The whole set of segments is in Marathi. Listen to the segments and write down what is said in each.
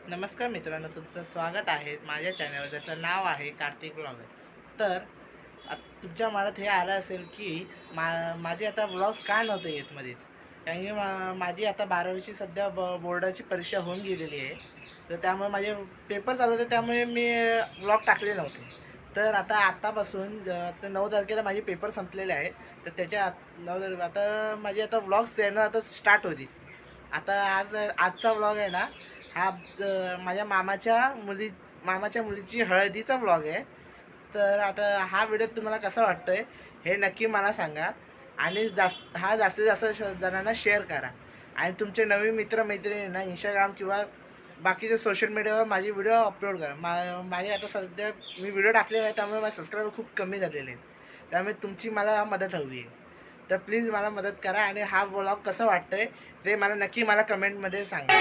नमस्कार मित्रांनो, तुमचं स्वागत आहे माझ्या चॅनलवर, ज्याचं नाव आहे कार्तिक ब्लॉगर. तर तुमच्या मनात हे आलं असेल की माझे आता ब्लॉग्स का नव्हते येत मध्येच, कारण की माझी आता 12वीची सध्या बोर्डाची परीक्षा होऊन गेलेली आहे. तर त्यामुळे माझे पेपर चालू होते, त्यामुळे मी ब्लॉग टाकले नव्हते. तर आतापासून 9 तारखेला माझे पेपर संपलेले आहे. तर त्याच्या 9 तारखेला आता माझे आता ब्लॉग्स येणं आता स्टार्ट होतील. आता आजचा ब्लॉग आहे ना, हा माझ्या मामाच्या मुलीची हळदीचा ब्लॉग आहे. तर आता हा व्हिडिओ तुम्हाला कसा वाटतोय हे नक्की मला सांगा, आणि जास्तीत जास्त जणांना शेअर करा. आणि तुमचे नवीन मित्रमैत्रिणींना इंस्टाग्राम किंवा बाकीच्या सोशल मीडियावर माझे व्हिडिओ अपलोड करा. माझे आता सध्या मी व्हिडिओ टाकलेला आहे, त्यामुळे माझे सबस्क्रायबर खूप कमी झालेले आहेत. त्यामुळे तुमची मला मदत हवी आहे. तर प्लीज मला मदत करा, आणि हा ब्लॉग कसं वाटतंय ते मला नक्की कमेंटमध्ये सांगा.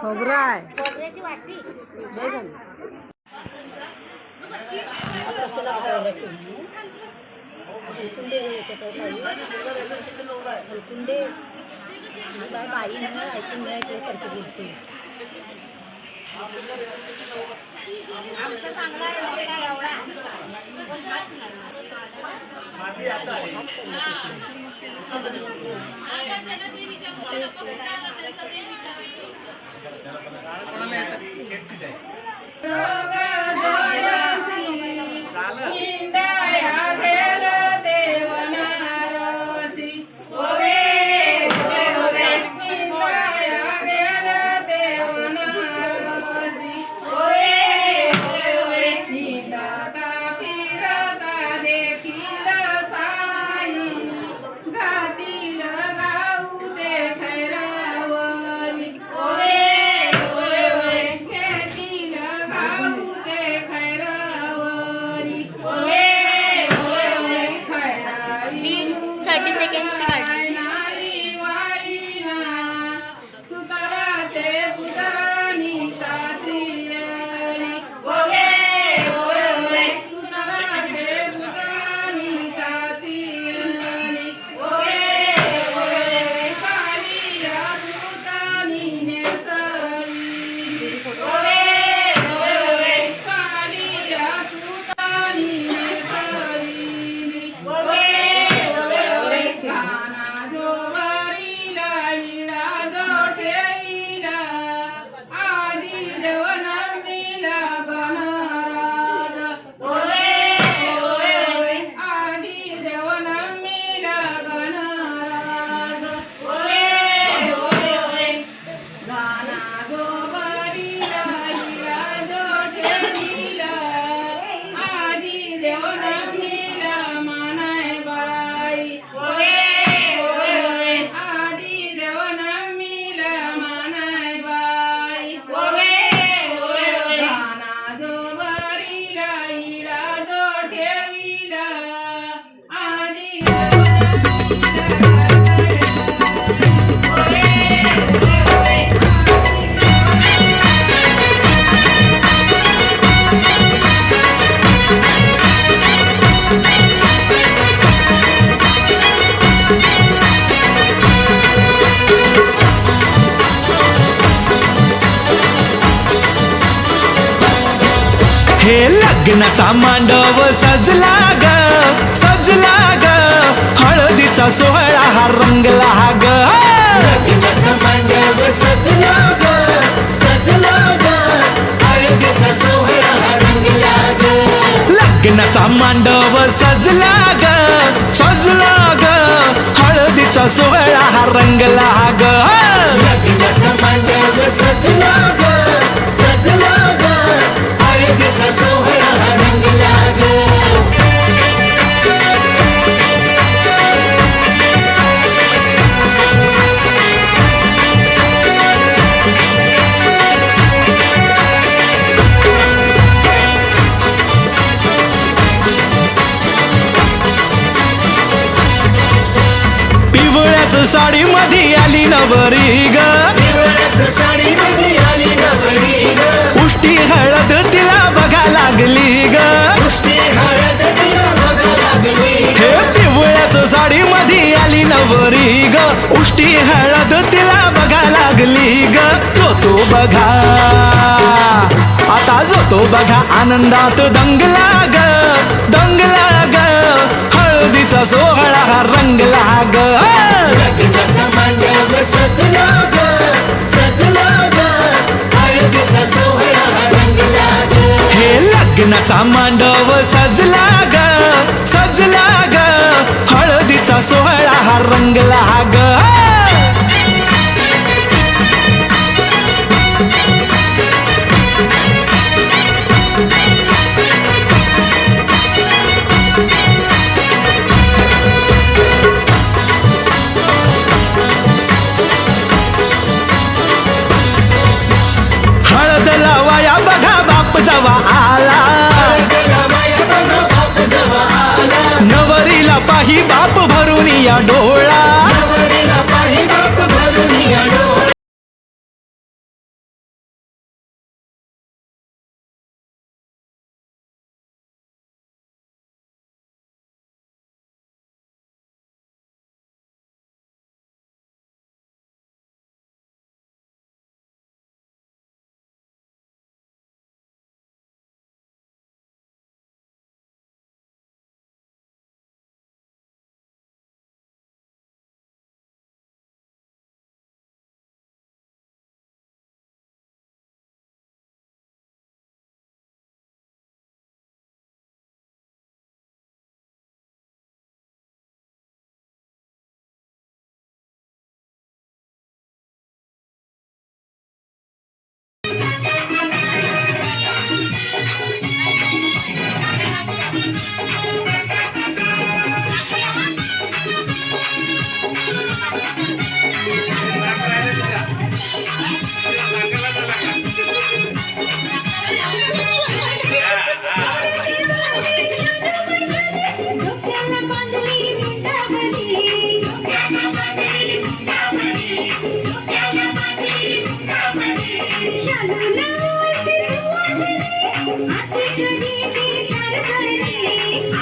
खोबराय बाई ऐकून घ्यायचे सारखी गोष्टी आमचं चांगला आहे एवढा देवनमीला मानाय बाई आधी देवनमीला मानाय बाई गाना जो बरीला इला जो ठेवीला आधी देवनमीला हे लग्नाचा मांडव सजला ग हळदीचा सोहळा हा रंगला ग लग्नाचा मांडव सजला ग हळदीचा सोहळा हा रंगला ग लग्नाचा मांडव सजला ग हळदीचा सोहळा हा रंगला ग लग्नाचा मांडव सजला ग हळदीचा सोहळा हा रंगला ग पिवळ्याच साडी मध्ये आली नवरी ग साडीमध्ये आली नवरी ग उष्टी हळद तिला बघा लागली ग पुष्टी हळद तिला बघा लागली हे पिवळ्याच साडी मध्ये आली नवरी ग उष्टी हळद तिला बघा लागली ग तो बघा आता जो बघा आनंदात दंगला ग हळदीचा सोहळा हा रंगला ग लग्नाचा मांडव सजला ग हळदीचा सोहळा हा रंगला ग हे लग्नाचा मांडव सजला ग हळदीचा सोहळा हा रंगला ग हळद लावाया बघा बाप जवा आला नवरीला पाही बाप भरून या डोळा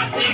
आते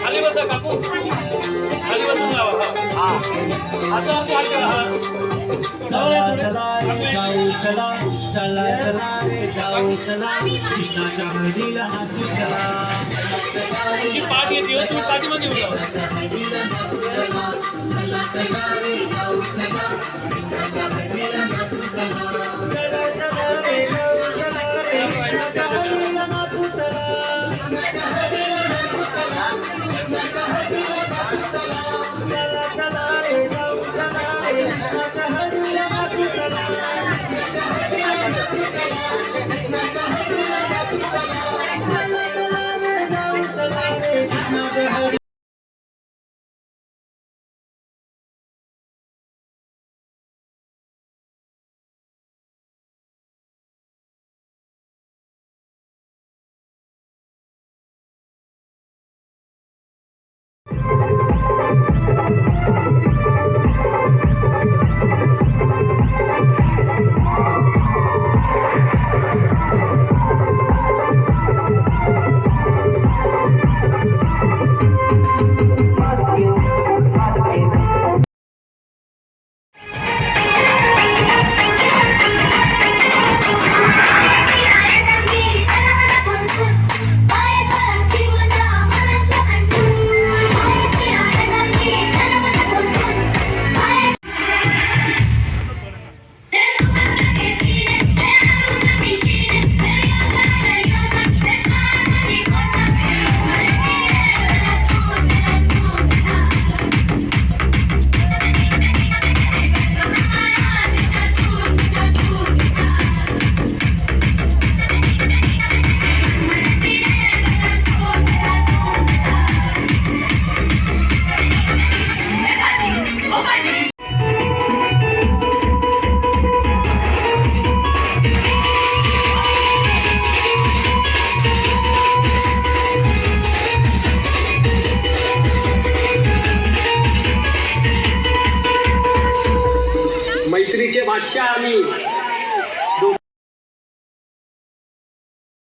खाली बसा काकू, खाली बसून लावा. आता आमच्या हात करा. तुमची पाठ येते हो, तुम्ही पाठीमध्ये येऊन मैत्रीचे बादशाह आम्ही